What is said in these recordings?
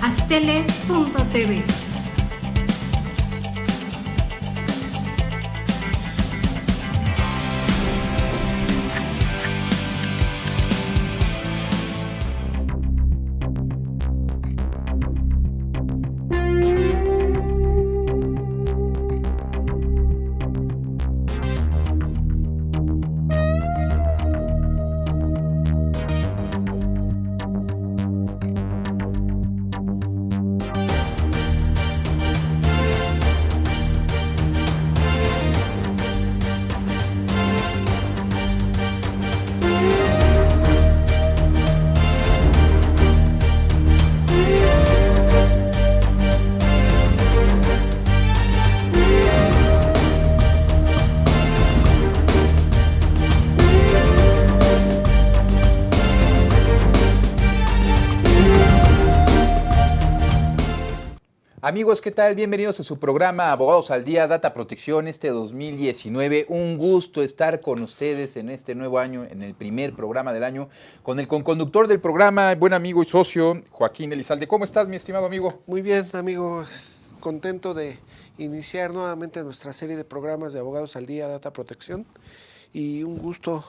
astele.tv. Amigos, ¿qué tal? Bienvenidos a su programa Abogados al Día, Data Protección, 2019. Un gusto estar con ustedes en este nuevo año, en el primer programa del año, con el conconductor del programa, buen amigo y socio, Joaquín Elizalde. ¿Cómo estás, mi estimado amigo? Muy bien, amigo. Contento de iniciar nuevamente nuestra serie de programas de Abogados al Día, Data Protección. Y un gusto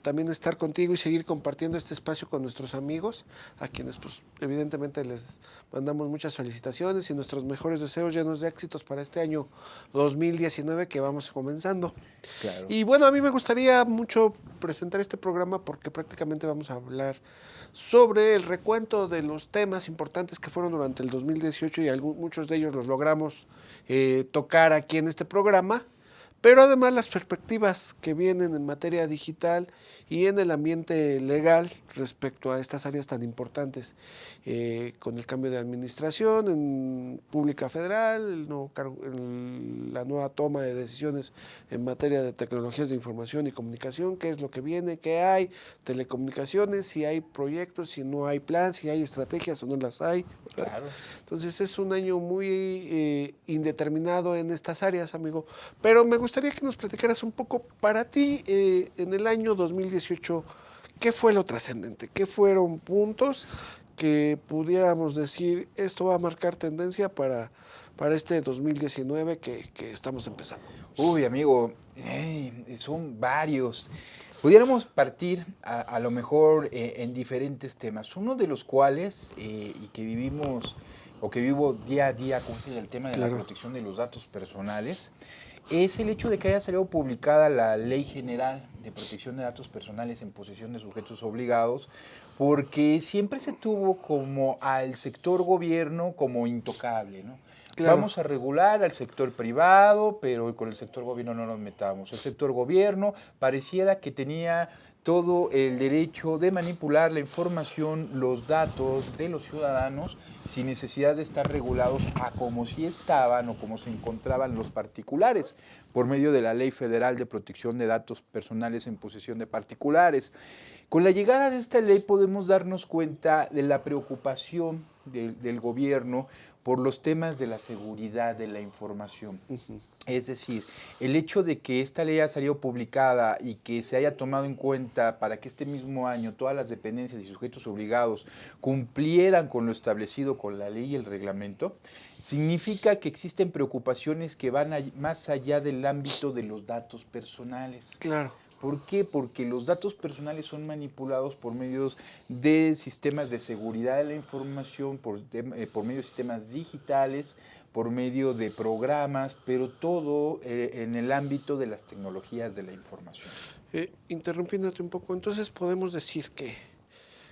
también estar contigo y seguir compartiendo este espacio con nuestros amigos, a quienes pues evidentemente les mandamos muchas felicitaciones y nuestros mejores deseos llenos de éxitos para este año 2019 que vamos comenzando. Claro. Y bueno, a mí me gustaría mucho presentar este programa porque prácticamente vamos a hablar sobre el recuento de los temas importantes que fueron durante el 2018 y muchos de ellos los logramos tocar aquí en este programa. Pero además las perspectivas que vienen en materia digital y en el ambiente legal respecto a estas áreas tan importantes, con el cambio de administración en Pública Federal, la nueva toma de decisiones en materia de tecnologías de información y comunicación, qué es lo que viene, qué hay, telecomunicaciones, si hay proyectos, si no hay plan, si hay estrategias o no las hay, ¿verdad? Claro. Entonces es un año muy indeterminado en estas áreas, amigo. Pero me gustaría que nos platicaras un poco para ti en el año 2018, ¿qué fue lo trascendente? ¿Qué fueron puntos que pudiéramos decir, esto va a marcar tendencia para este 2019 que estamos empezando? Uy, amigo, son varios. Pudiéramos partir a lo mejor en diferentes temas, uno de los cuales, y que vivimos o que vivo día a día, como es el tema de Claro. la protección de los datos personales, es el hecho de que haya salido publicada la Ley General de Protección de Datos Personales en posesión de sujetos obligados, porque siempre se tuvo como al sector gobierno como intocable, ¿no? Claro. Vamos a regular al sector privado, pero con el sector gobierno no nos metamos. El sector gobierno pareciera que tenía todo el derecho de manipular la información, los datos de los ciudadanos sin necesidad de estar regulados a como si estaban o como se encontraban los particulares por medio de la Ley Federal de Protección de Datos Personales en posesión de particulares. Con la llegada de esta ley podemos darnos cuenta de la preocupación del gobierno por los temas de la seguridad de la información. Es decir, el hecho de que esta ley haya salido publicada y que se haya tomado en cuenta para que este mismo año todas las dependencias y sujetos obligados cumplieran con lo establecido con la ley y el reglamento, significa que existen preocupaciones que van más allá del ámbito de los datos personales. Claro. ¿Por qué? Porque los datos personales son manipulados por medios de sistemas de seguridad de la información, por medio de sistemas digitales, por medio de programas, pero todo en el ámbito de las tecnologías de la información. Interrumpiéndote un poco, entonces podemos decir que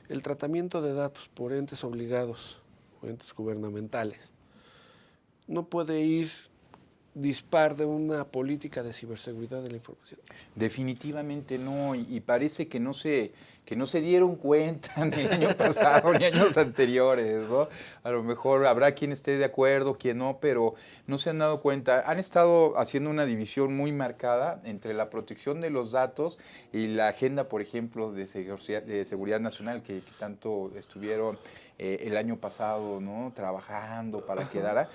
el tratamiento de datos por entes obligados o entes gubernamentales no puede ir dispar de una política de ciberseguridad de la información. Definitivamente no, y parece que no se dieron cuenta ni el año pasado ni años anteriores, ¿no? A lo mejor habrá quien esté de acuerdo, quien no, pero no se han dado cuenta. Han estado haciendo una división muy marcada entre la protección de los datos y la agenda, por ejemplo, de seguridad nacional que tanto estuvieron el año pasado, ¿no? Trabajando para que quedara.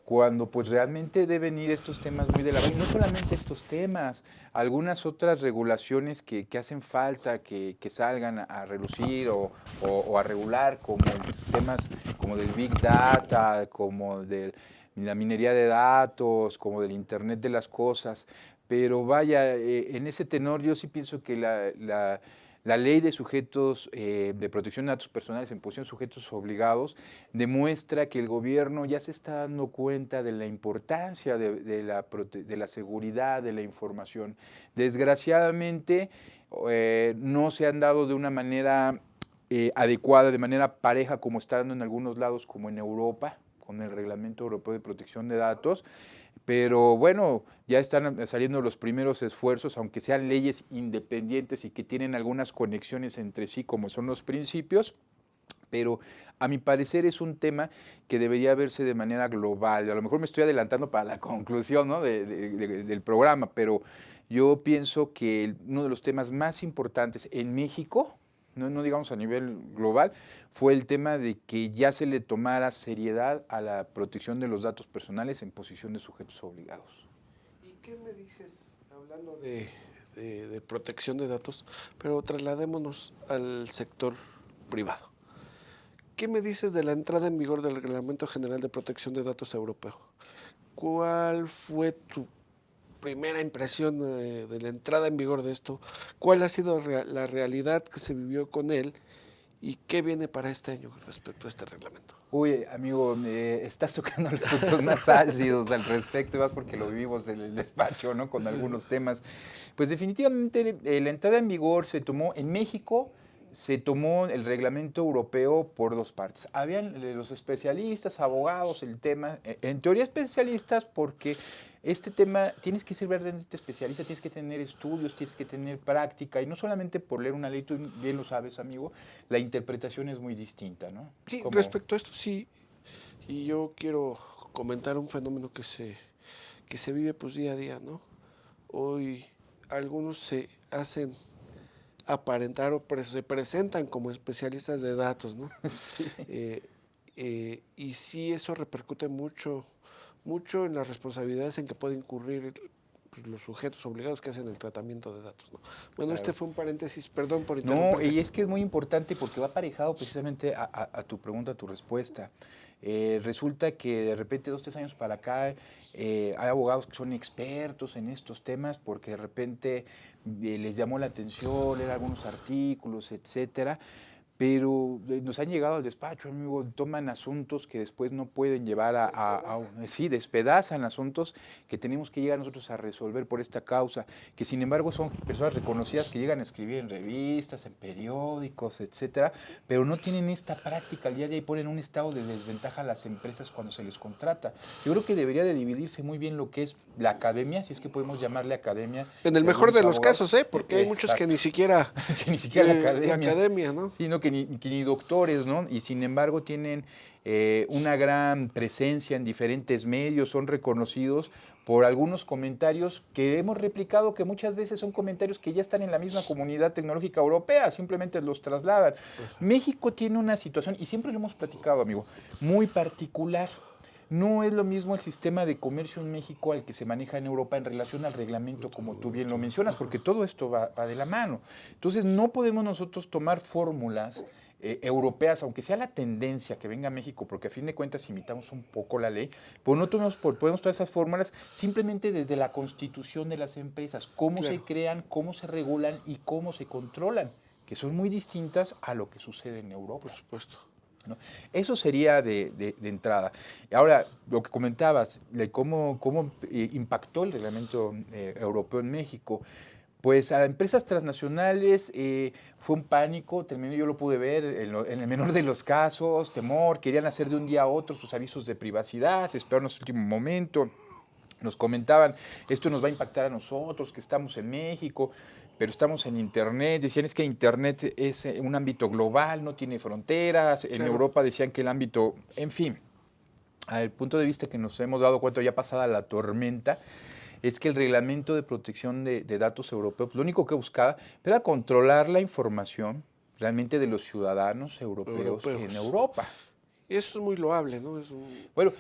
cuando pues realmente deben ir estos temas muy de la mano. Y no solamente estos temas, algunas otras regulaciones que hacen falta que salgan a relucir o a regular, como temas como del Big Data, como de la minería de datos, como del Internet de las cosas. Pero vaya, en ese tenor yo sí pienso que la ley de sujetos de protección de datos personales en posición de sujetos obligados demuestra que el gobierno ya se está dando cuenta de la importancia de la seguridad de la información. Desgraciadamente, no se han dado de una manera adecuada, de manera pareja, como está dando en algunos lados, como en Europa, con el Reglamento Europeo de Protección de Datos. Pero bueno, ya están saliendo los primeros esfuerzos, aunque sean leyes independientes y que tienen algunas conexiones entre sí, como son los principios, pero a mi parecer es un tema que debería verse de manera global. A lo mejor me estoy adelantando para la conclusión, ¿no? Del programa, pero yo pienso que uno de los temas más importantes en México, no digamos a nivel global, fue el tema de que ya se le tomara seriedad a la protección de los datos personales en posición de sujetos obligados. ¿Y qué me dices, hablando de protección de datos, pero trasladémonos al sector privado? ¿Qué me dices de la entrada en vigor del Reglamento General de Protección de Datos Europeo? ¿Cuál fue tu primera impresión de la entrada en vigor de esto? ¿Cuál ha sido la realidad que se vivió con él? ¿Y qué viene para este año respecto a este reglamento? Uy, amigo, estás tocando los puntos más álgidos al respecto, y más porque lo vivimos en el despacho, ¿no? Con algunos temas. Pues definitivamente la entrada en vigor se tomó en México. Se tomó el reglamento europeo por dos partes. Habían los especialistas, abogados, el tema, en teoría especialistas, porque este tema tienes que ser verdaderamente especialista, tienes que tener estudios, tienes que tener práctica, y no solamente por leer una ley, tú bien lo sabes, amigo, la interpretación es muy distinta, ¿no? Sí, Como, respecto a esto sí, y yo quiero comentar un fenómeno que se vive pues día a día, ¿no? Hoy algunos se hacen aparentar o se presentan como especialistas de datos, ¿no? sí. Y sí, eso repercute mucho en las responsabilidades en que pueden incurrir pues, los sujetos obligados que hacen el tratamiento de datos, ¿no? Bueno, Claro. este fue un paréntesis, perdón por No, interrumpirte. y es que es muy importante porque va aparejado precisamente a tu pregunta, a tu respuesta. Resulta que de repente 2, 3 años para acá hay abogados que son expertos en estos temas porque de repente les llamó la atención leer algunos artículos, etcétera. Pero nos han llegado al despacho, amigo, toman asuntos que después no pueden llevar sí, despedazan asuntos que tenemos que llegar nosotros a resolver por esta causa, que sin embargo son personas reconocidas que llegan a escribir en revistas, en periódicos, etcétera, pero no tienen esta práctica al día de hoy y ponen un estado de desventaja a las empresas cuando se les contrata. Yo creo que debería de dividirse muy bien lo que es la academia, si es que podemos llamarle academia. En el mejor de los casos, ¿eh? Porque hay muchos que Exacto. ni siquiera... que ni siquiera la academia, ¿no? Sí, no, que ni doctores, ¿no? Y sin embargo tienen una gran presencia en diferentes medios, son reconocidos por algunos comentarios que hemos replicado, que muchas veces son comentarios que ya están en la misma comunidad tecnológica europea, simplemente los trasladan. México tiene una situación, y siempre lo hemos platicado, amigo, muy particular. No es lo mismo el sistema de comercio en México al que se maneja en Europa en relación al reglamento, como tú bien lo mencionas, porque todo esto va de la mano. Entonces, no podemos nosotros tomar fórmulas europeas, aunque sea la tendencia que venga a México, porque a fin de cuentas imitamos un poco la ley, pero no podemos tomar esas fórmulas simplemente desde la constitución de las empresas, cómo se crean, cómo se regulan y cómo se controlan, que son muy distintas a lo que sucede en Europa. Por supuesto. ¿No? Eso sería de entrada. Ahora, lo que comentabas, de cómo impactó el reglamento europeo en México, pues a empresas transnacionales fue un pánico, yo lo pude ver en el menor de los casos, temor, querían hacer de un día a otro sus avisos de privacidad, se esperaron hasta el último momento. Nos comentaban, esto nos va a impactar a nosotros, que estamos en México, pero estamos en Internet. Decían, es que Internet es un ámbito global, no tiene fronteras. En Europa decían que el ámbito, en fin, al punto de vista que nos hemos dado cuenta ya pasada la tormenta, es que el reglamento de protección de datos europeos, lo único que buscaba era controlar la información realmente de los ciudadanos europeos en Europa. Y eso es muy loable, ¿no? Bueno,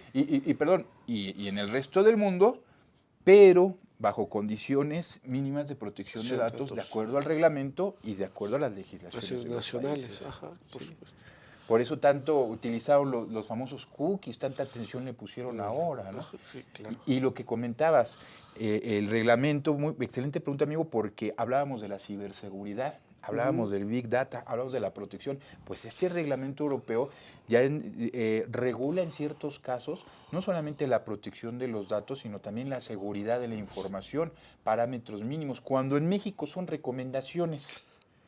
perdón, y en el resto del mundo, pero bajo condiciones mínimas de protección de datos de acuerdo al reglamento y de acuerdo a las legislaciones de los nacionales. países. Ajá, por Sí. supuesto. Por eso tanto utilizaron los famosos cookies, tanta atención le pusieron ahora, ¿no? Sí, claro. Y lo que comentabas, el reglamento, excelente pregunta, amigo, porque hablábamos de la ciberseguridad, hablábamos del Big Data, hablábamos de la protección. Pues este reglamento europeo ya regula en ciertos casos no solamente la protección de los datos, sino también la seguridad de la información, parámetros mínimos, cuando en México son recomendaciones.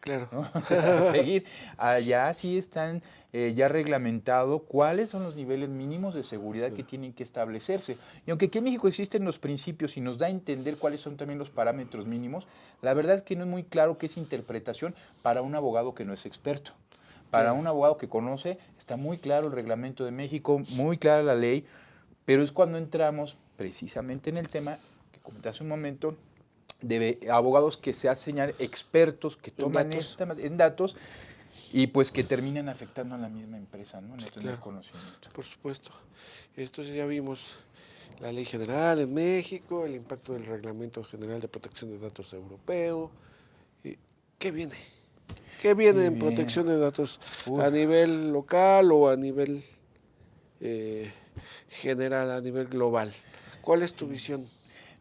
Claro. ¿No? A seguir. Allá sí están ya reglamentado cuáles son los niveles mínimos de seguridad que tienen que establecerse. Y aunque aquí en México existen los principios y nos da a entender cuáles son también los parámetros mínimos, la verdad es que no es muy claro qué es interpretación para un abogado que no es experto. Para un abogado que conoce, está muy claro el reglamento de México, muy clara la ley, pero es cuando entramos precisamente en el tema que comenté hace un momento, de abogados que se hacen expertos, que toman en datos y pues que terminan afectando a la misma empresa, ¿no? No tener conocimiento. Por supuesto. Entonces ya vimos la ley general en México, el impacto del Reglamento General de Protección de Datos Europeo. ¿Qué viene? ¿Qué viene en protección de datos a nivel local o a nivel general, a nivel global? ¿Cuál es tu visión?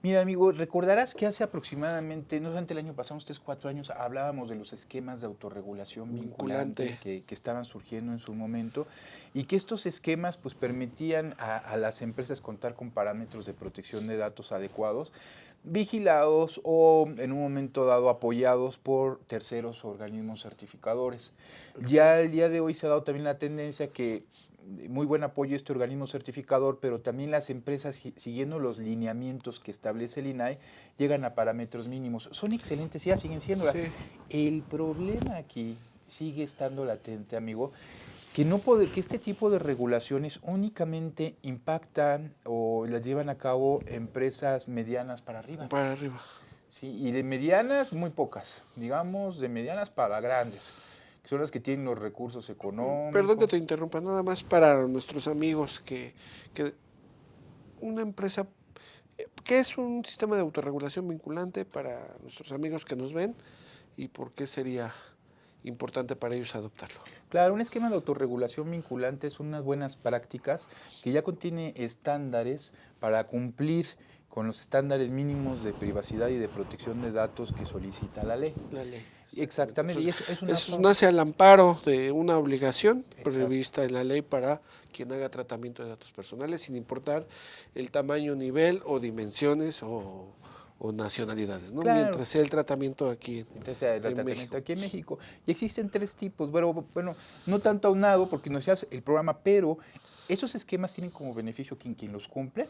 Mira, amigo, recordarás que hace aproximadamente, no solamente el año pasado, unos 3, 4 años, hablábamos de los esquemas de autorregulación vinculante que estaban surgiendo en su momento y que estos esquemas pues permitían a las empresas contar con parámetros de protección de datos adecuados, vigilados o en un momento dado apoyados por terceros organismos certificadores. Ya el día de hoy se ha dado también la tendencia que muy buen apoyo a este organismo certificador, pero también las empresas, siguiendo los lineamientos que establece el INAI, llegan a parámetros mínimos. Son excelentes, ya siguen siendo. Sí. El problema aquí sigue estando latente, amigo, que este tipo de regulaciones únicamente impactan o las llevan a cabo empresas medianas para arriba. Para arriba. Sí, y de medianas muy pocas, digamos, de medianas para grandes. Son las que tienen los recursos económicos. Perdón que te interrumpa, nada más para nuestros amigos que una empresa, ¿qué es un sistema de autorregulación vinculante para nuestros amigos que nos ven y por qué sería importante para ellos adoptarlo? Claro, un esquema de autorregulación vinculante es unas buenas prácticas que ya contiene estándares para cumplir con los estándares mínimos de privacidad y de protección de datos que solicita la ley. La ley. Exactamente. Entonces, eso nace al amparo de una obligación prevista en la ley para quien haga tratamiento de datos personales, sin importar el tamaño, nivel o dimensiones o nacionalidades, ¿no? Claro. Mientras sea el tratamiento aquí en México. Y existen 3 tipos. Bueno, no tanto aunado, porque no se hace el programa, pero esos esquemas tienen como beneficio quien los cumple.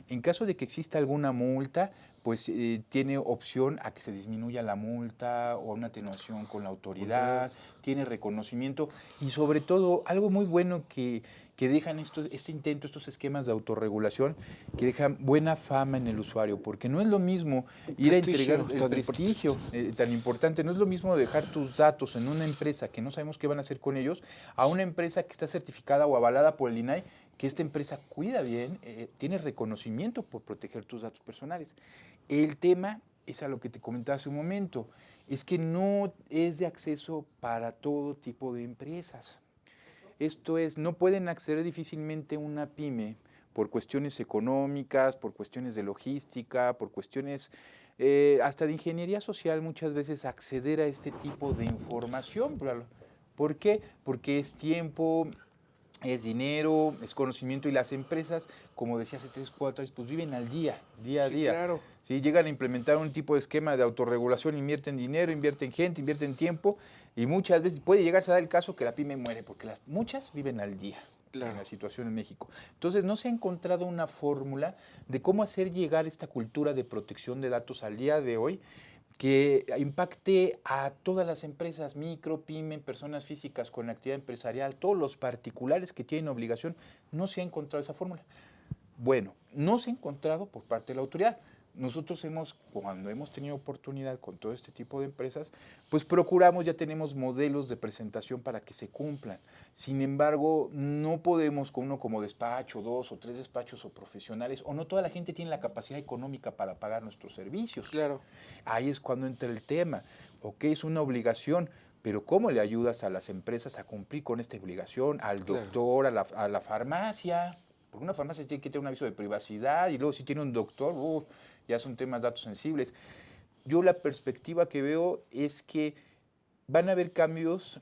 En caso de que exista alguna multa, pues tiene opción a que se disminuya la multa o una atenuación con la autoridad, tiene reconocimiento y sobre todo algo muy bueno que dejan estos esquemas de autorregulación, que dejan buena fama en el usuario, porque no es lo mismo ir a entregar el prestigio tan importante, no es lo mismo dejar tus datos en una empresa que no sabemos qué van a hacer con ellos, a una empresa que está certificada o avalada por el INAI, que esta empresa cuida bien, tiene reconocimiento por proteger tus datos personales. El tema es a lo que te comentaba hace un momento, es que no es de acceso para todo tipo de empresas. Esto es, no pueden acceder difícilmente una pyme por cuestiones económicas, por cuestiones de logística, por cuestiones hasta de ingeniería social, muchas veces acceder a este tipo de información. ¿Por qué? Porque es tiempo, es dinero, es conocimiento y las empresas, como decía hace 3, 4 años, pues viven al día a día. Claro. ¿Sí? Llegan a implementar un tipo de esquema de autorregulación, invierten dinero, invierten gente, invierten tiempo y muchas veces puede llegarse a dar el caso que la pyme muere porque muchas viven al día. Claro. En la situación en México. Entonces no se ha encontrado una fórmula de cómo hacer llegar esta cultura de protección de datos al día de hoy que impacte a todas las empresas, micro, pyme, personas físicas con actividad empresarial, todos los particulares que tienen obligación. No se ha encontrado esa fórmula. Bueno, no se ha encontrado por parte de la autoridad. nosotros cuando hemos tenido oportunidad con todo este tipo de empresas, pues procuramos, ya tenemos modelos de presentación para que se cumplan. Sin embargo, no podemos con uno como despacho, 2 o 3 despachos o profesionales, o no toda la gente tiene la capacidad económica para pagar nuestros servicios. Claro. Ahí es cuando entra el tema. Ok, es una obligación, pero ¿cómo le ayudas a las empresas a cumplir con esta obligación? Al doctor, a la farmacia. Porque una farmacia tiene que tener un aviso de privacidad y luego si tiene un doctor, ya son temas datos sensibles. Yo la perspectiva que veo es que van a haber cambios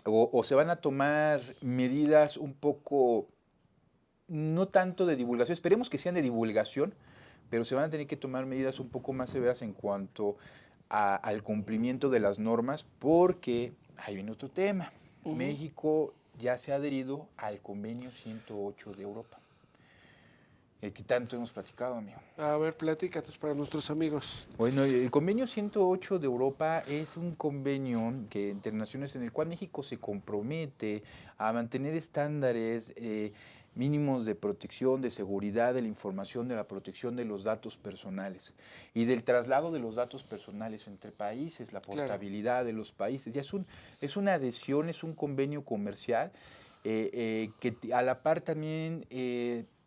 o se van a tomar medidas un poco, no tanto de divulgación, esperemos que sean de divulgación, pero se van a tener que tomar medidas un poco más severas en cuanto al cumplimiento de las normas, porque ahí viene otro tema. México ya se ha adherido al convenio 108 de Europa, el que tanto hemos platicado, amigo. A ver, platícanos para nuestros amigos. Bueno, el convenio 108 de Europa es un convenio internacional en el cual México se compromete a mantener estándares mínimos de protección, de seguridad de la información, de la protección de los datos personales y del traslado de los datos personales entre países, la portabilidad de los países. Ya es una adhesión, es un convenio comercial que a la par también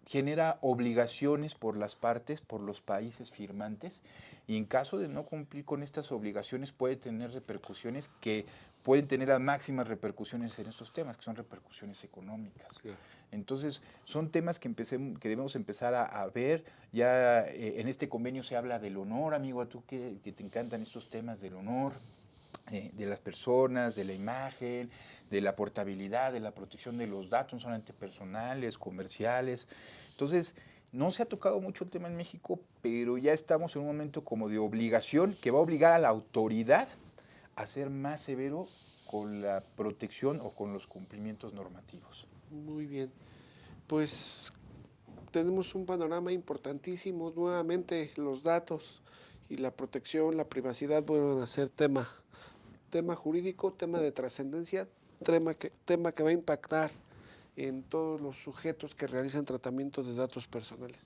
genera obligaciones por las partes, por los países firmantes, y en caso de no cumplir con estas obligaciones puede tener repercusiones que pueden tener las máximas repercusiones en estos temas, que son repercusiones económicas. Sí. Entonces, son temas que debemos empezar a ver. Ya en este convenio se habla del honor, amigo, a tú que te encantan estos temas del honor, de las personas, de la imagen, de la portabilidad, de la protección de los datos, no solamente personales, comerciales. Entonces, no se ha tocado mucho el tema en México, pero ya estamos en un momento como de obligación que va a obligar a la autoridad a ser más severo con la protección o con los cumplimientos normativos. Muy bien. Pues tenemos un panorama importantísimo. Nuevamente los datos y la protección, la privacidad vuelven a ser tema jurídico, tema de trascendencia, tema que va a impactar en todos los sujetos que realizan tratamiento de datos personales.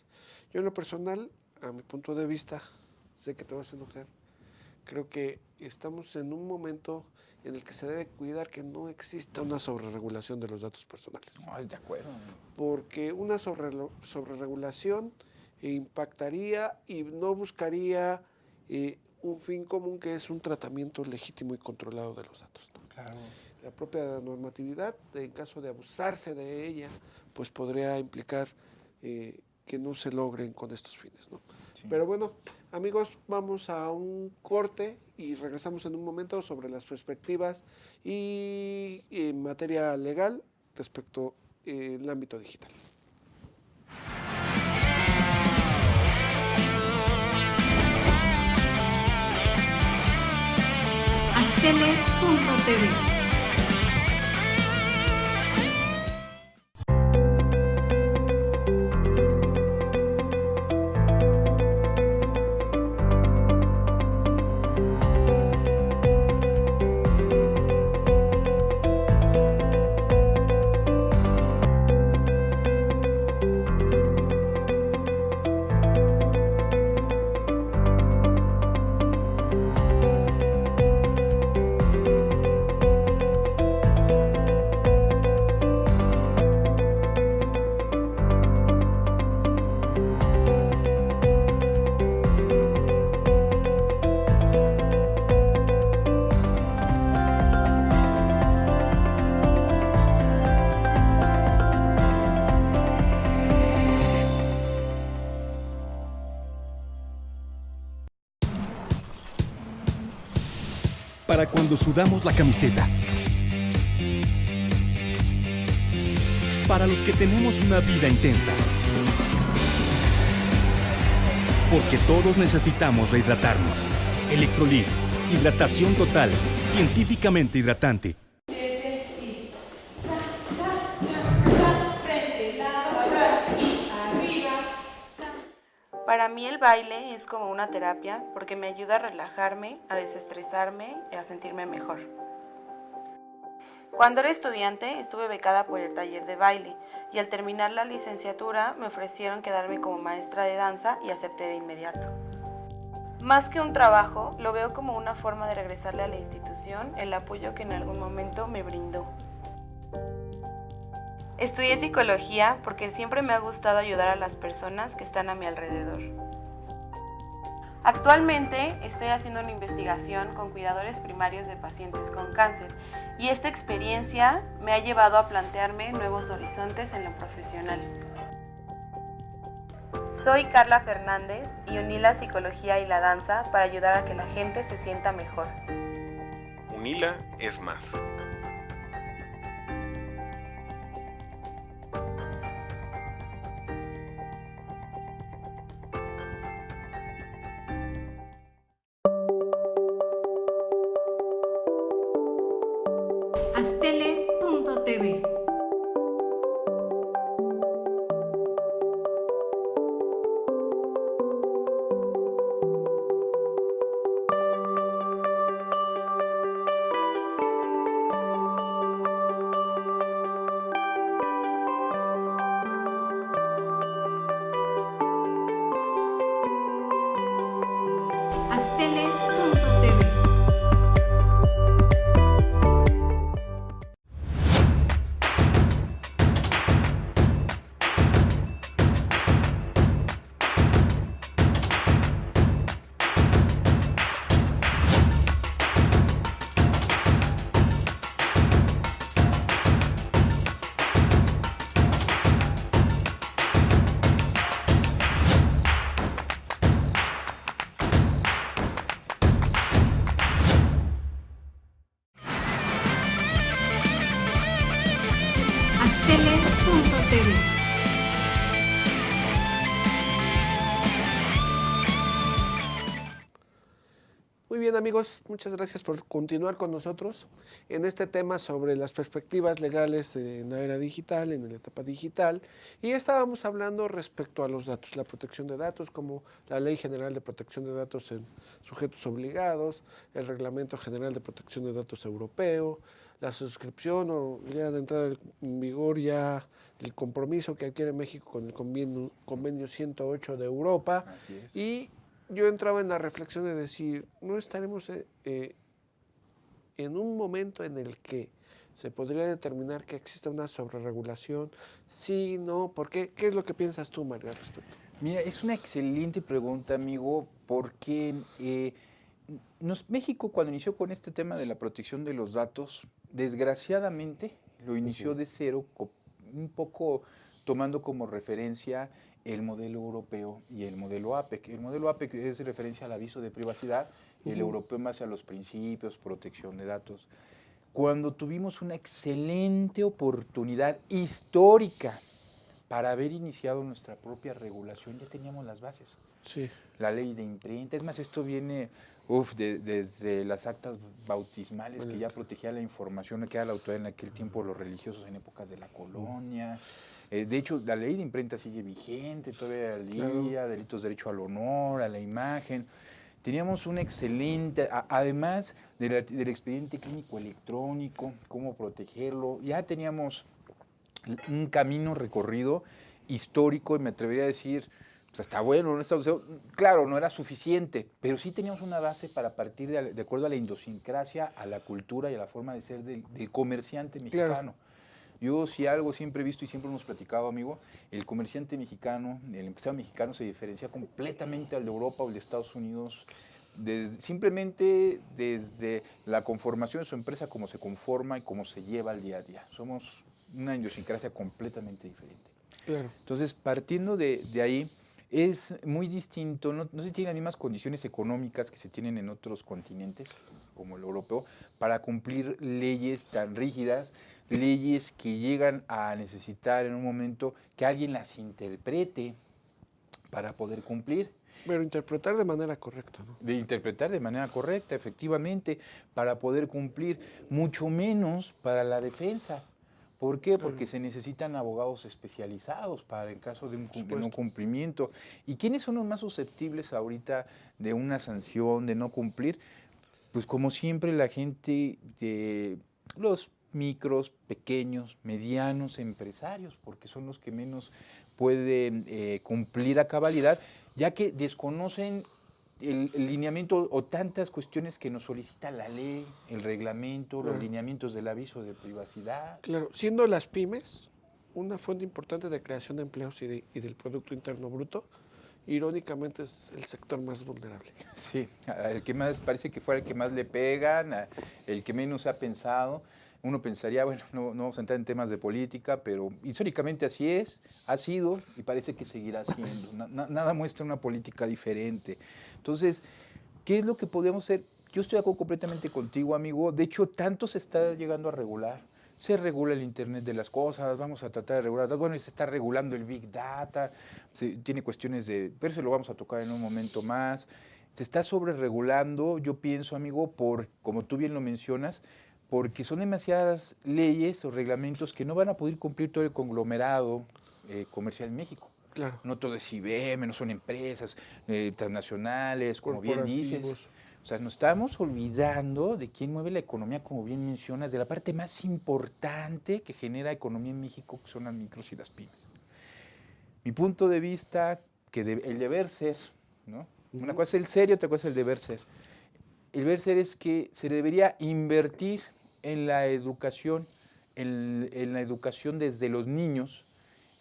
Yo en lo personal, a mi punto de vista, sé que te vas a enojar, creo que estamos en un momento en el que se debe cuidar que no exista una sobreregulación de los datos personales. No, es de acuerdo. Porque una sobreregulación impactaría y no buscaría un fin común, que es un tratamiento legítimo y controlado de los datos, ¿no? Claro. La propia normatividad, en caso de abusarse de ella, pues podría implicar que no se logren con estos fines, ¿no? Sí. Pero bueno, amigos, vamos a un corte y regresamos en un momento sobre las perspectivas y en materia legal respecto al ámbito digital. Astele.tv. Para cuando sudamos la camiseta. Para los que tenemos una vida intensa. Porque todos necesitamos rehidratarnos. Electrolit, hidratación total, científicamente hidratante. Para mí el baile es como una terapia porque me ayuda a relajarme, a desestresarme y a sentirme mejor. Cuando era estudiante estuve becada por el taller de baile y al terminar la licenciatura me ofrecieron quedarme como maestra de danza y acepté de inmediato. Más que un trabajo, lo veo como una forma de regresarle a la institución el apoyo que en algún momento me brindó. Estudié psicología porque siempre me ha gustado ayudar a las personas que están a mi alrededor. Actualmente estoy haciendo una investigación con cuidadores primarios de pacientes con cáncer y esta experiencia me ha llevado a plantearme nuevos horizontes en lo profesional. Soy Carla Fernández y uní la psicología y la danza para ayudar a que la gente se sienta mejor. UNILA es más. Astele.tv. Astele.tv. Astele.tv. Muy bien, amigos, muchas gracias por continuar con nosotros en este tema sobre las perspectivas legales en la era digital, en la etapa digital. Y estábamos hablando respecto a los datos, la protección de datos, como la Ley General de Protección de Datos en Sujetos Obligados, el Reglamento General de Protección de Datos Europeo, la suscripción o ya de entrada en vigor ya el compromiso que adquiere México con el convenio 108 de Europa. Así es. Y yo entraba en la reflexión de decir, no estaremos en un momento en el que se podría determinar que exista una sobreregulación, sí, no, ¿por qué? ¿Qué es lo que piensas tú, María, al respecto? Mira, es una excelente pregunta, amigo, porque México cuando inició con este tema de la protección de los datos, desgraciadamente lo inició de cero, un poco tomando como referencia el modelo europeo y el modelo APEC. El modelo APEC es referencia al aviso de privacidad, el europeo más a los principios, protección de datos. Cuando tuvimos una excelente oportunidad histórica para haber iniciado nuestra propia regulación, ya teníamos las bases. Sí. La ley de imprenta, es más, esto viene desde las actas bautismales que ya protegía la información que era la autoridad en aquel tiempo, los religiosos en épocas de la colonia. De hecho, la ley de imprenta sigue vigente todavía al día, claro. Delitos de derecho al honor, a la imagen. Teníamos un excelente, además del expediente clínico electrónico, cómo protegerlo, ya teníamos un camino recorrido histórico y me atrevería a decir, pues está bueno, no está, claro, no era suficiente, pero sí teníamos una base para partir de acuerdo a la idiosincrasia, a la cultura y a la forma de ser del comerciante mexicano. Claro. Yo si algo siempre he visto y siempre hemos platicado, amigo, el comerciante mexicano, el empresario mexicano se diferencia completamente al de Europa o el de Estados Unidos, simplemente desde la conformación de su empresa, cómo se conforma y cómo se lleva al día a día. Somos una idiosincrasia completamente diferente. Claro. Entonces, partiendo de ahí, es muy distinto, no se tienen las mismas condiciones económicas que se tienen en otros continentes, como el europeo, para cumplir leyes tan rígidas, leyes que llegan a necesitar en un momento que alguien las interprete para poder cumplir. Pero interpretar de manera correcta, ¿no? De interpretar de manera correcta, efectivamente, para poder cumplir, mucho menos para la defensa. ¿Por qué? Porque se necesitan abogados especializados para el caso de un no cumplimiento. ¿Y quiénes son los más susceptibles ahorita de una sanción, de no cumplir? Pues como siempre la gente, los micros, pequeños, medianos empresarios, porque son los que menos pueden cumplir a cabalidad, ya que desconocen el lineamiento o tantas cuestiones que nos solicita la ley, el reglamento, los lineamientos del aviso de privacidad. Claro, siendo las pymes una fuente importante de creación de empleos y del Producto Interno Bruto, irónicamente es el sector más vulnerable. Sí, el que más parece que fuera el que más le pegan, el que menos ha pensado. Uno pensaría, bueno, no vamos a entrar en temas de política, pero históricamente así es, ha sido y parece que seguirá siendo. Nada muestra una política diferente. Entonces, ¿qué es lo que podemos hacer? Yo estoy de acuerdo completamente contigo, amigo. De hecho, tanto se está llegando a regular. Se regula el Internet de las cosas, vamos a tratar de regular. Bueno, se está regulando el Big Data, tiene cuestiones de... Pero eso lo vamos a tocar en un momento más. Se está sobreregulando, yo pienso, amigo, como tú bien lo mencionas, porque son demasiadas leyes o reglamentos que no van a poder cumplir todo el conglomerado comercial en México. Claro. No todo es IBM, no son empresas transnacionales, como bien dices. O sea, nos estamos olvidando de quién mueve la economía, como bien mencionas, de la parte más importante que genera economía en México, que son las micros y las pymes. Mi punto de vista, que el deber ser, ¿no? Una cosa es el ser y otra cosa es el deber ser. El deber ser es que se debería invertir en la educación, en la educación desde los niños,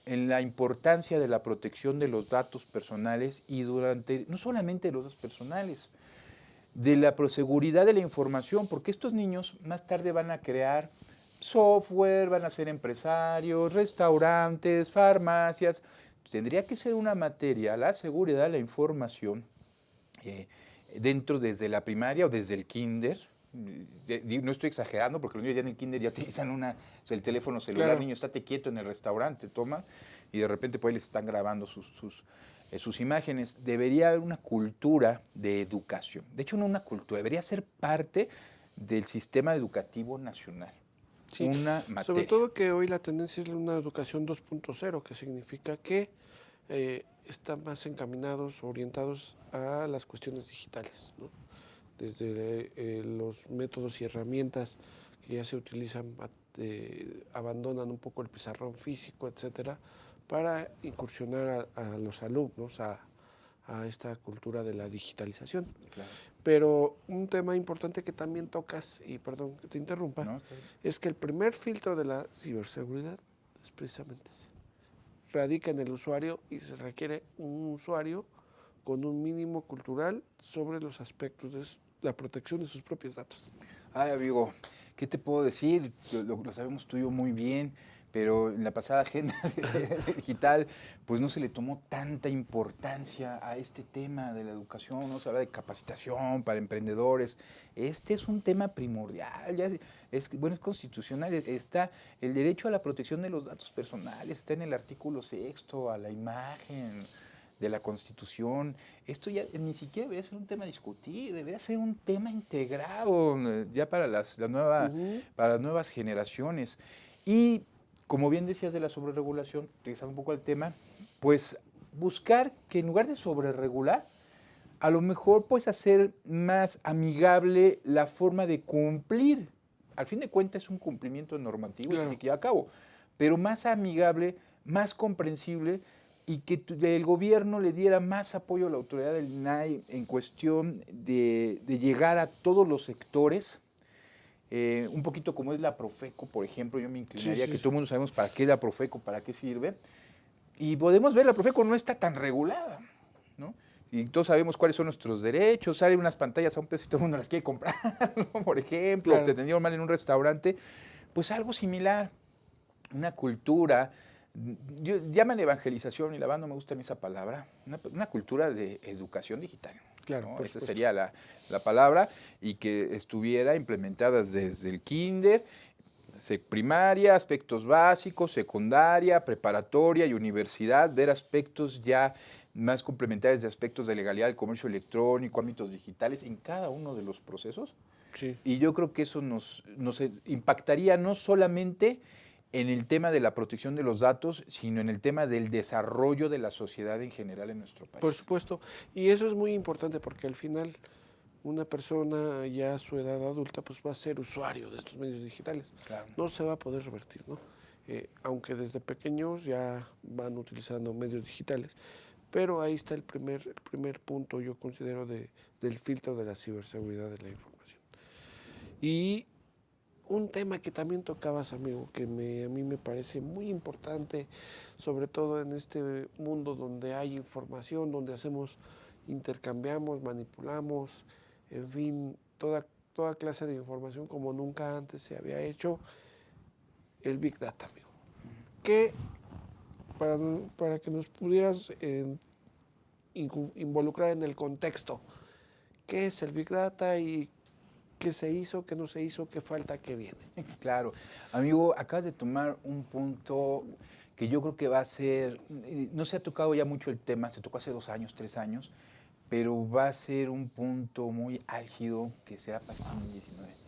en la importancia de la protección de los datos personales y no solamente los datos personales, de la seguridad de la información, porque estos niños más tarde van a crear software, van a ser empresarios, restaurantes, farmacias. Tendría que ser una materia, la seguridad de la información, dentro desde la primaria o desde el kinder. No estoy exagerando porque los niños ya en el kinder ya utilizan el teléfono celular. Claro. Niño, estate quieto en el restaurante, toma, y de repente pues les están grabando sus imágenes. Debería haber una cultura de educación. De hecho, no una cultura, debería ser parte del sistema educativo nacional. Sí, una materia. sobre todo que hoy la tendencia es una educación 2.0, que significa que están más encaminados, orientados a las cuestiones digitales, ¿no? Desde los métodos y herramientas que ya se utilizan, abandonan un poco el pizarrón físico, etcétera, para incursionar a los alumnos a esta cultura de la digitalización. Claro. Pero un tema importante que también tocas, y perdón que te interrumpa, No, está bien. es que el primer filtro de la ciberseguridad es precisamente ese. Radica en el usuario y se requiere un usuario con un mínimo cultural sobre los aspectos de la protección de sus propios datos. Ay, amigo, ¿qué te puedo decir? Lo sabemos tú y yo muy bien, pero en la pasada agenda digital, pues no se le tomó tanta importancia a este tema de la educación, no se habla de capacitación para emprendedores. Este es un tema primordial, es constitucional, está el derecho a la protección de los datos personales, está en el artículo 6º, a la imagen de la Constitución. Esto ya ni siquiera debería ser un tema a discutir, debería ser un tema integrado ya para las nuevas generaciones. Y como bien decías de la sobreregulación, regresando un poco al tema, pues buscar que en lugar de sobreregular, a lo mejor pues hacer más amigable la forma de cumplir. Al fin de cuentas es un cumplimiento normativo, claro, que lleva a cabo, pero más amigable, más comprensible, y que el gobierno le diera más apoyo a la autoridad del INAI en cuestión de llegar a todos los sectores. Un poquito como es la Profeco, por ejemplo, yo me inclinaría que todo el mundo sabemos para qué es la Profeco, para qué sirve, y podemos ver, la Profeco no está tan regulada, ¿no? Y todos sabemos cuáles son nuestros derechos, salen unas pantallas a un peso y todo el mundo las quiere comprar, ¿no? Por ejemplo, claro, te atendieron mal en un restaurante, pues algo similar, una cultura, llaman evangelización y la banda no me gusta a mí esa palabra, una cultura de educación digital. claro, ¿no? Esa sería la palabra, y que estuviera implementada desde el kinder, primaria, aspectos básicos, secundaria, preparatoria y universidad, ver aspectos ya más complementarios de aspectos de legalidad del comercio electrónico, ámbitos digitales en cada uno de los procesos. sí. Y yo creo que eso nos impactaría no solamente en el tema de la protección de los datos, sino en el tema del desarrollo de la sociedad en general en nuestro país. Por supuesto, y eso es muy importante porque al final una persona ya a su edad adulta pues va a ser usuario de estos medios digitales. Claro. No se va a poder revertir, ¿no? Aunque desde pequeños ya van utilizando medios digitales, pero ahí está el primer punto, yo considero, del filtro de la ciberseguridad de la información. Y un tema que también tocabas, amigo, que a mí me parece muy importante, sobre todo en este mundo donde hay información, donde intercambiamos, manipulamos, en fin, toda clase de información como nunca antes se había hecho, el Big Data, amigo. Que para que nos pudieras involucrar en el contexto, ¿qué es el Big Data y qué se hizo, qué no se hizo, qué falta, qué viene? Claro. Amigo, acabas de tomar un punto que yo creo que va a ser, no se ha tocado ya mucho el tema, se tocó hace 2 años, 3 años, pero va a ser un punto muy álgido que será para el 2019.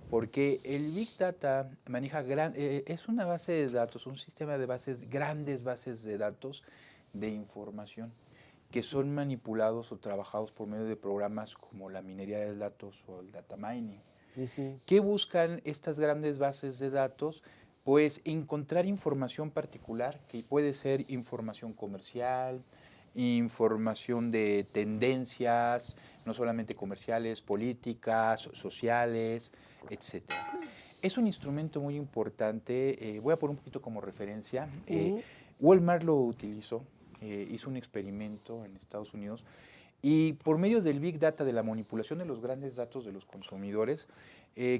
Porque el Big Data maneja es una base de datos, un sistema de grandes bases de datos de información que son manipulados o trabajados por medio de programas como la minería de datos o el data mining. ¿Qué buscan estas grandes bases de datos? Pues encontrar información particular, que puede ser información comercial, información de tendencias, no solamente comerciales, políticas, sociales, etc. Es un instrumento muy importante, voy a poner un poquito como referencia. Walmart lo utilizó, hizo un experimento en Estados Unidos y por medio del Big Data, de la manipulación de los grandes datos de los consumidores,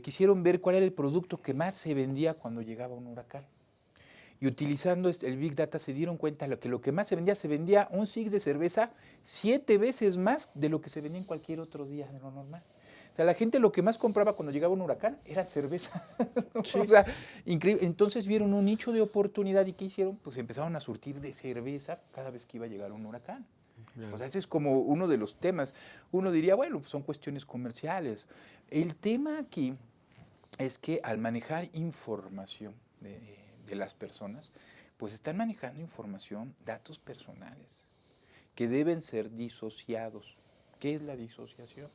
quisieron ver cuál era el producto que más se vendía cuando llegaba un huracán. Y utilizando el Big Data se dieron cuenta de que lo que más se vendía un SIG de cerveza 7 veces más de lo que se vendía en cualquier otro día de lo normal. O sea, la gente lo que más compraba cuando llegaba un huracán era cerveza. Sí. O sea, increíble. Entonces vieron un nicho de oportunidad y ¿qué hicieron? Pues empezaron a surtir de cerveza cada vez que iba a llegar un huracán. Claro. O sea, ese es como uno de los temas. Uno diría, bueno, pues son cuestiones comerciales. El tema aquí es que al manejar información de las personas, pues están manejando información, datos personales, que deben ser disociados. ¿Qué es la disociación?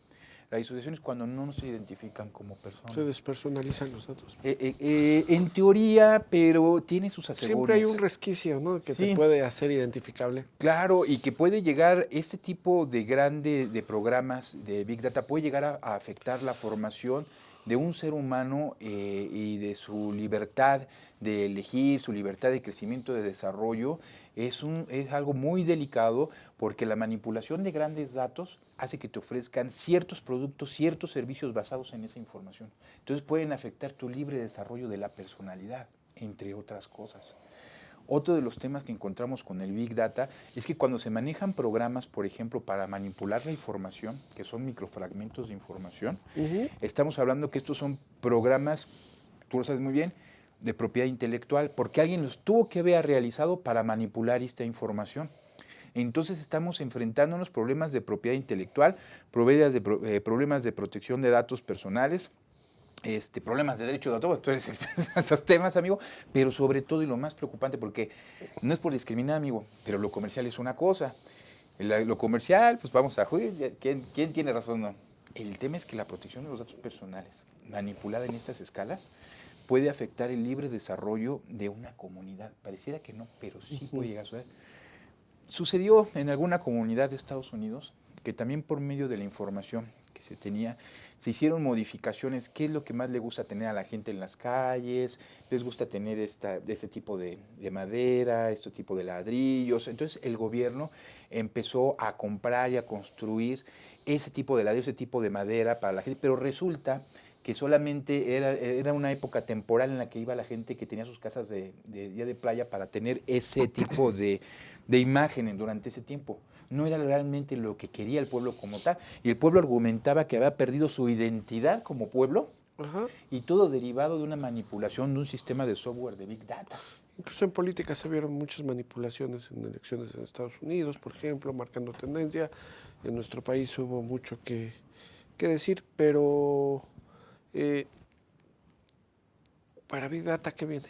La disociación es cuando no nos identifican como personas. Se despersonalizan los datos. En teoría, pero tiene sus asegúnes. Siempre hay un resquicio, ¿no?, que te puede hacer identificable. Claro, y que puede llegar, este tipo de programas de Big Data puede llegar a afectar la formación de un ser humano y de su libertad de elegir, su libertad de crecimiento, de desarrollo. Es algo muy delicado porque la manipulación de grandes datos hace que te ofrezcan ciertos productos, ciertos servicios basados en esa información. Entonces pueden afectar tu libre desarrollo de la personalidad, entre otras cosas. Otro de los temas que encontramos con el Big Data es que cuando se manejan programas, por ejemplo, para manipular la información, que son microfragmentos de información, estamos hablando que estos son programas, tú lo sabes muy bien, de propiedad intelectual, porque alguien los tuvo que haber realizado para manipular esta información. Entonces estamos enfrentándonos problemas de propiedad intelectual, problemas de protección de datos personales, problemas de derecho de autor, tú eres experto en estos temas, amigo, pero sobre todo, y lo más preocupante, porque no es por discriminar, amigo, pero lo comercial es una cosa. Lo comercial, pues vamos a juicio, ¿quién tiene razón? No. El tema es que la protección de los datos personales, manipulada en estas escalas, puede afectar el libre desarrollo de una comunidad. Pareciera que no, pero sí puede llegar a suceder. Sucedió en alguna comunidad de Estados Unidos que también por medio de la información que se tenía, se hicieron modificaciones. ¿Qué es lo que más le gusta tener a la gente en las calles? Les gusta tener este tipo de madera, este tipo de ladrillos. Entonces el gobierno empezó a comprar y a construir ese tipo de ladrillos, ese tipo de madera para la gente, pero resulta que solamente era una época temporal en la que iba la gente que tenía sus casas de día de playa para tener ese tipo de imagen durante ese tiempo. No era realmente lo que quería el pueblo como tal. Y el pueblo argumentaba que había perdido su identidad como pueblo. Ajá. Y todo derivado de una manipulación de un sistema de software de Big Data. Incluso en política se vieron muchas manipulaciones en elecciones en Estados Unidos, por ejemplo, marcando tendencia. En nuestro país hubo mucho que decir, pero para Big Data, ¿qué viene?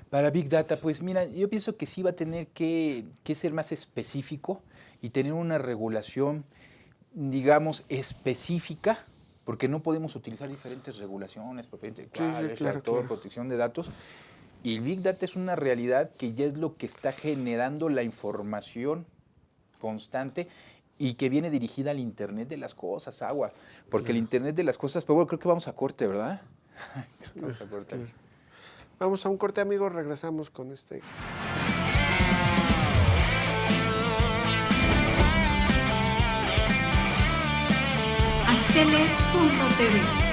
Para Big Data, pues mira, yo pienso que sí va a tener que ser más específico y tener una regulación digamos, específica, porque no podemos utilizar diferentes regulaciones, propiedad intelectual, claro. protección de datos. Y el Big Data es una realidad que ya es lo que está generando la información constante y que viene dirigida al Internet de las cosas, agua. Porque el Internet de las cosas, pero bueno, creo que vamos a corte, ¿verdad? Vamos a corte. Vamos a un corte, amigos, regresamos con este. Astele.tv.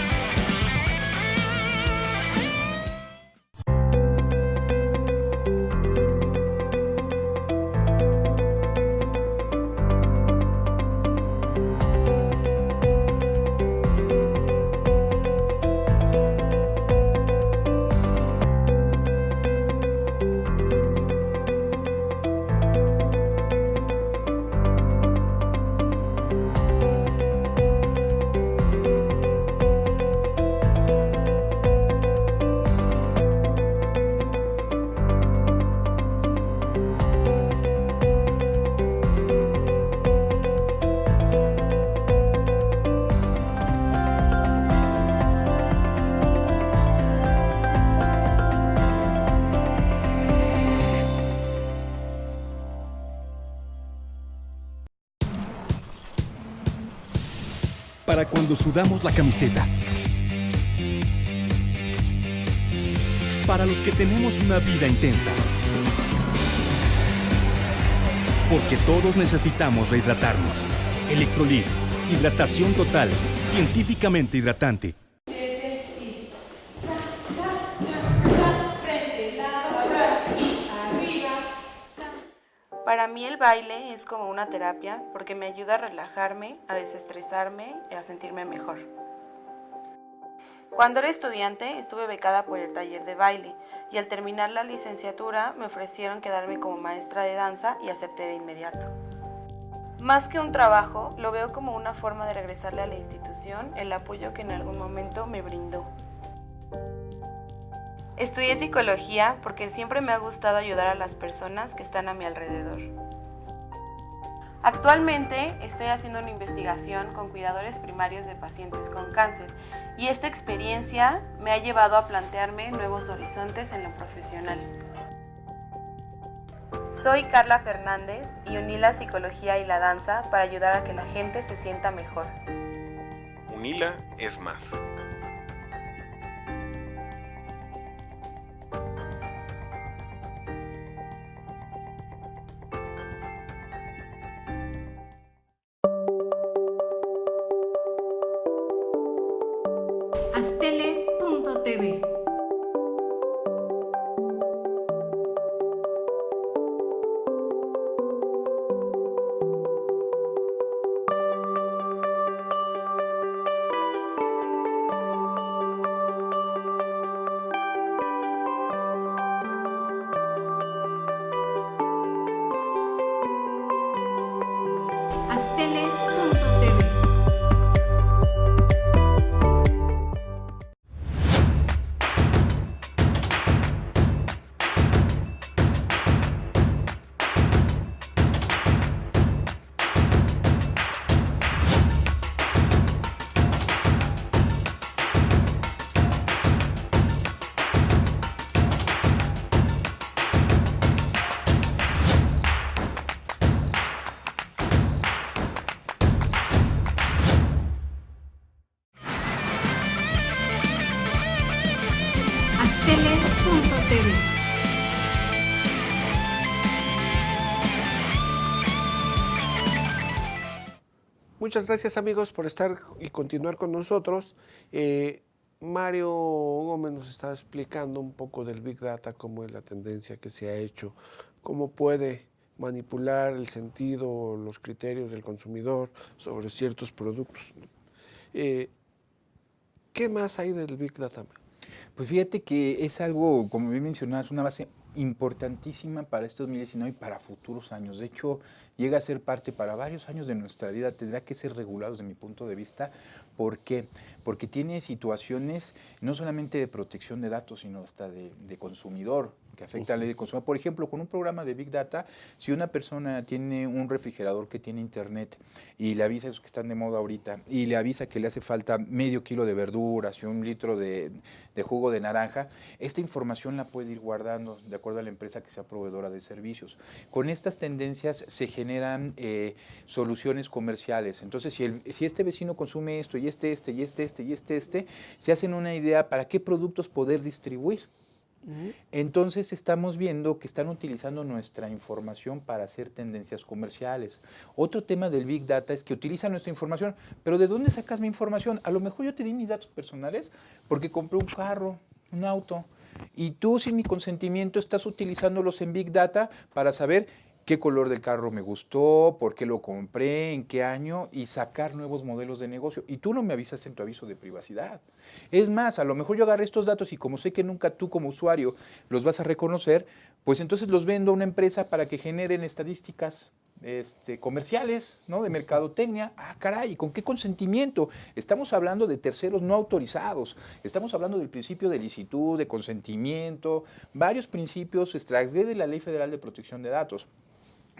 Para cuando sudamos la camiseta. Para los que tenemos una vida intensa. Porque todos necesitamos rehidratarnos. Electrolit, hidratación total, científicamente hidratante. Para mí el baile es como una terapia porque me ayuda a relajarme, a desestresarme y a sentirme mejor. Cuando era estudiante estuve becada por el taller de baile y al terminar la licenciatura me ofrecieron quedarme como maestra de danza y acepté de inmediato. Más que un trabajo, lo veo como una forma de regresarle a la institución el apoyo que en algún momento me brindó. Estudié psicología porque siempre me ha gustado ayudar a las personas que están a mi alrededor. Actualmente estoy haciendo una investigación con cuidadores primarios de pacientes con cáncer y esta experiencia me ha llevado a plantearme nuevos horizontes en lo profesional. Soy Carla Fernández y uní la psicología y la danza para ayudar a que la gente se sienta mejor. UNILA es más. Astele.tv. Astele.tv. Astele.tv. Muchas gracias, amigos, por estar y continuar con nosotros. Mario Gómez nos estaba explicando un poco del Big Data, cómo es la tendencia que se ha hecho, cómo puede manipular el sentido, los criterios del consumidor sobre ciertos productos. ¿Qué más hay del Big Data? Pues fíjate que es algo, como bien mencionabas, una base importantísima para este 2019 y para futuros años. De hecho, llega a ser parte para varios años de nuestra vida, tendrá que ser regulado desde mi punto de vista. ¿Por qué? Porque tiene situaciones no solamente de protección de datos, sino hasta de consumidor, que afecta a la ley de consumidor. Por ejemplo, con un programa de Big Data, si una persona tiene un refrigerador que tiene internet y le avisa, esos que están de moda ahorita, y le avisa que le hace falta medio kilo de verduras y 1 litro de jugo de naranja, esta información la puede ir guardando de acuerdo a la empresa que sea proveedora de servicios. Con estas tendencias se generan soluciones comerciales. Entonces, si este vecino consume esto y este, se hacen una idea para qué productos poder distribuir. Entonces estamos viendo que están utilizando nuestra información para hacer tendencias comerciales. Otro tema del Big Data es que utilizan nuestra información, pero ¿de dónde sacas mi información? A lo mejor yo te di mis datos personales porque compré un carro, un auto, y tú sin mi consentimiento estás utilizándolos en Big Data para saber qué color del carro me gustó, por qué lo compré, en qué año, y sacar nuevos modelos de negocio. Y tú no me avisas en tu aviso de privacidad. Es más, a lo mejor yo agarré estos datos y como sé que nunca tú como usuario los vas a reconocer, pues entonces los vendo a una empresa para que generen estadísticas comerciales, ¿no? De mercadotecnia. Ah, caray, ¿con qué consentimiento? Estamos hablando de terceros no autorizados. Estamos hablando del principio de licitud, de consentimiento, varios principios extraídos de la Ley Federal de Protección de Datos.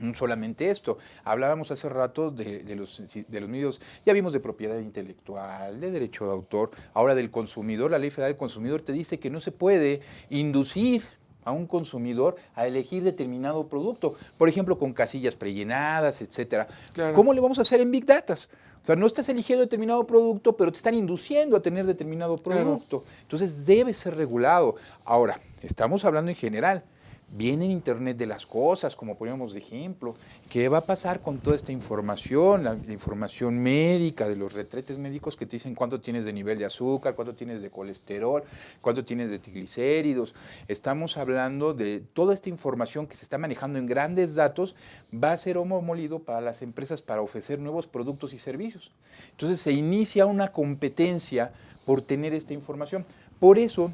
No solamente esto, hablábamos hace rato de los medios, ya vimos de propiedad intelectual, de derecho de autor, ahora del consumidor. La Ley Federal del Consumidor te dice que no se puede inducir a un consumidor a elegir determinado producto, por ejemplo, con casillas prellenadas, etcétera. Claro. ¿Cómo le vamos a hacer en Big Data? O sea, no estás eligiendo determinado producto, pero te están induciendo a tener determinado producto. Claro. Entonces, debe ser regulado. Ahora, estamos hablando en general. Viene en Internet de las cosas, como poníamos de ejemplo. ¿Qué va a pasar con toda esta información? La información médica, de los retretes médicos que te dicen cuánto tienes de nivel de azúcar, cuánto tienes de colesterol, cuánto tienes de triglicéridos. Estamos hablando de toda esta información que se está manejando en grandes datos, va a ser oro molido para las empresas para ofrecer nuevos productos y servicios. Entonces se inicia una competencia por tener esta información. Por eso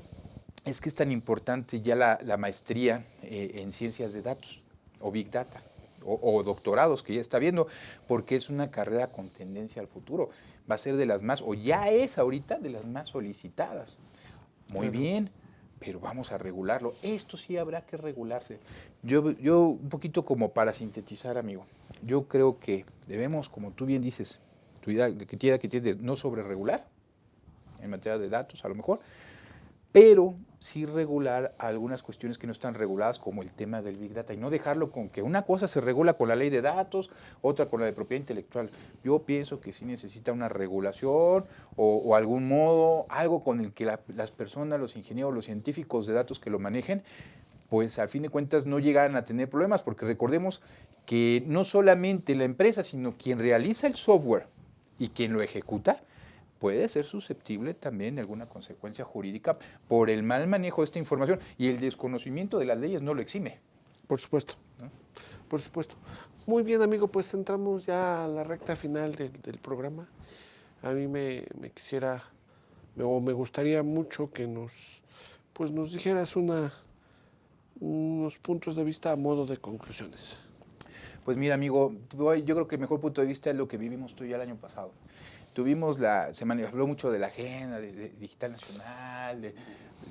es que es tan importante ya la maestría en ciencias de datos o Big Data o doctorados que ya está viendo, porque es una carrera con tendencia al futuro. Va a ser de las más, o ya es ahorita de las más solicitadas. Muy bien, pero vamos a regularlo. Esto sí habrá que regularse. Yo un poquito como para sintetizar, amigo, yo creo que debemos, como tú bien dices, tu idea que tienes de no sobreregular en materia de datos a lo mejor, pero sí regular algunas cuestiones que no están reguladas, como el tema del Big Data, y no dejarlo con que una cosa se regula con la ley de datos, otra con la de propiedad intelectual. Yo pienso que sí necesita una regulación o algún modo, algo con el que las personas, los ingenieros, los científicos de datos que lo manejen, pues al fin de cuentas no llegaran a tener problemas, porque recordemos que no solamente la empresa, sino quien realiza el software y quien lo ejecuta, puede ser susceptible también de alguna consecuencia jurídica por el mal manejo de esta información, y el desconocimiento de las leyes no lo exime. Por supuesto, ¿no? Por supuesto. Muy bien, amigo, pues entramos ya a la recta final del programa. A mí me gustaría mucho que nos dijeras unos puntos de vista a modo de conclusiones. Pues mira, amigo, yo creo que el mejor punto de vista es lo que vivimos tú y yo el año pasado. Se habló mucho de la agenda de digital nacional,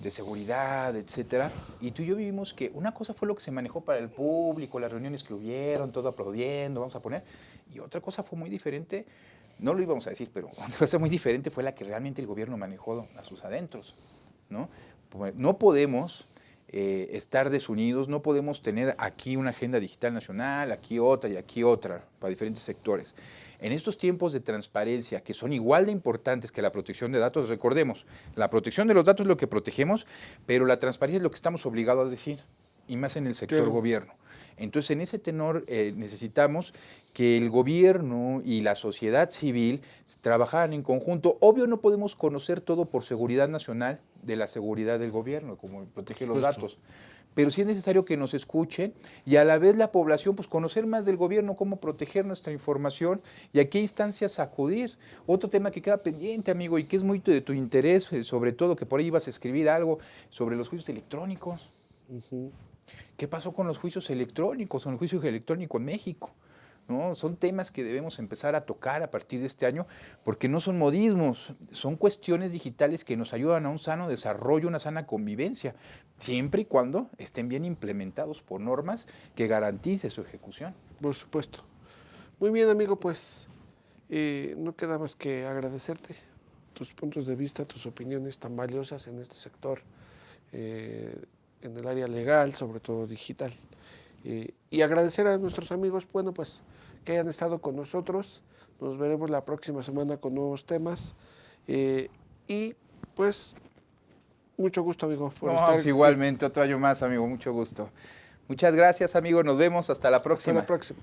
de seguridad, etcétera, y tú y yo vivimos que una cosa fue lo que se manejó para el público, las reuniones que hubieron, todo aplaudiendo, vamos a poner, y otra cosa fue muy diferente, no lo íbamos a decir, pero otra cosa muy diferente fue la que realmente el gobierno manejó a sus adentros, ¿no? No podemos estar desunidos, no podemos tener aquí una agenda digital nacional, aquí otra y aquí otra, para diferentes sectores. En estos tiempos de transparencia, que son igual de importantes que la protección de datos, recordemos, la protección de los datos es lo que protegemos, pero la transparencia es lo que estamos obligados a decir, y más en el sector gobierno. Entonces, en ese tenor necesitamos que el gobierno y la sociedad civil trabajaran en conjunto. Obvio, no podemos conocer todo por seguridad nacional de la seguridad del gobierno, como protege los datos. Pero sí es necesario que nos escuchen y a la vez la población, pues conocer más del gobierno, cómo proteger nuestra información y a qué instancias acudir. Otro tema que queda pendiente, amigo, y que es muy de tu interés, sobre todo que por ahí ibas a escribir algo sobre los juicios electrónicos. ¿Qué pasó con los juicios electrónicos, con el juicio electrónico en México? ¿no? Son temas que debemos empezar a tocar a partir de este año, porque no son modismos, son cuestiones digitales que nos ayudan a un sano desarrollo, una sana convivencia, siempre y cuando estén bien implementados por normas que garantice su ejecución. Por supuesto. Muy bien, amigo, pues no queda más que agradecerte tus puntos de vista, tus opiniones tan valiosas en este sector, en el área legal, sobre todo digital. Y agradecer a nuestros amigos, bueno, pues que hayan estado con nosotros. Nos veremos la próxima semana con nuevos temas. Y pues, mucho gusto, amigo, por estar. Igualmente, otro año más, amigo, mucho gusto. Muchas gracias, amigo, nos vemos, hasta la próxima. Hasta la próxima.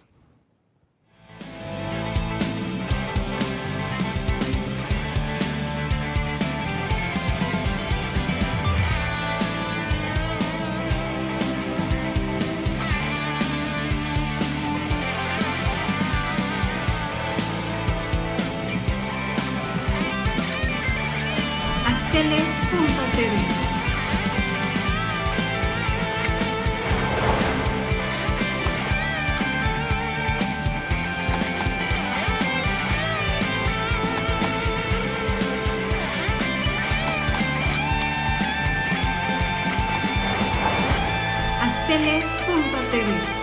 Astele.tv. Astele.tv.